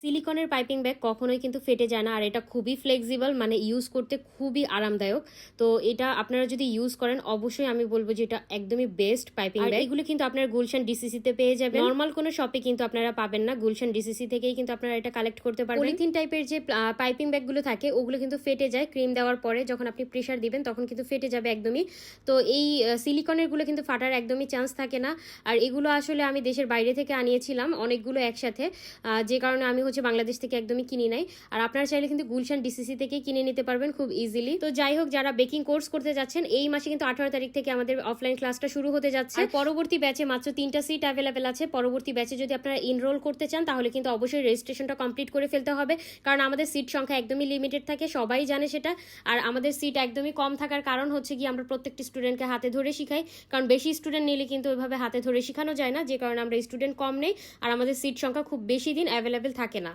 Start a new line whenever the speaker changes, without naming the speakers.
সিলিকনের piping bag কখনোই কিন্তু ফেটে যায় না, আর এটা খুবই ফ্লেক্সিবল, মানে ইউজ করতে খুবই আরামদায়ক। তো এটা আপনারা যদি ইউজ করেন অবশ্যই আমি বলবো যে এটা একদমই বেস্ট পাইপিং ব্যাগ। এগুলো কিন্তু আপনারা গুলশান ডিসিসি তে পেয়ে যাবেন, নর্মাল কোনো শপে কিন্তু আপনারা পাবেন না। গুলশান ডিসিসি থেকেই কিন্তু আপনারা এটা কালেক্ট করতে পারবেন। পলিথিন টাইপের যে পাইপিং ব্যাগগুলো থাকে ওগুলো কিন্তু ফেটে যায় ক্রিম দেওয়ার পরে, যখন আপনি প্রেসার দিবেন তখন কিন্তু ফেটে যাবে একদমই। তো এই সিলিকনের গুলো কিন্তু ফাটার একদমই চান্স থাকে না। আর এগুলো আসলে আমি দেশের বাইরে থেকে আনিয়েছিলাম অনেকগুলো একসাথে, যে কারণে আমি বাংলাদেশ থেকে একদমই কিনি নাই। আর আপনারা চাইলে কিন্তু গুলশান ডিসিসি থেকে কিনে নিতে পারবেন খুব ইজিলি। তো যাই হোক, যারা বেকিং কোর্স করতে যাচ্ছেন এই মাসে কিন্তু 18 তারিখ থেকে আমাদের অফলাইন ক্লাসটা শুরু হতে যাচ্ছে। পরবর্তী ব্যাচে মাত্র 3টা সিট অ্যাভেলেবেল আছে। পরবর্তী ব্যাচে যদি আপনারা এনরোল করতে চান তাহলে কিন্তু অবশ্যই রেজিস্ট্রেশনটা কমপ্লিট করে ফেলতে হবে, কারণ আমাদের সিট সংখ্যা একদমই লিমিটেড থাকে, সবাই জানে সেটা। আর আমাদের সিট একদমই কম থাকার কারণ হচ্ছে কি আমরা প্রত্যেকটি স্টুডেন্টকে হাতে ধরে শিখাই, কারণ বেশি স্টুডেন্ট নিলে কিন্তু ওইভাবে হাতে ধরে শেখানো যায় না, যে কারণে আমরা স্টুডেন্ট কম নেই আর আমাদের সিট সংখ্যা খুব বেশি দিন অ্যাভেলেবেল থাকে না।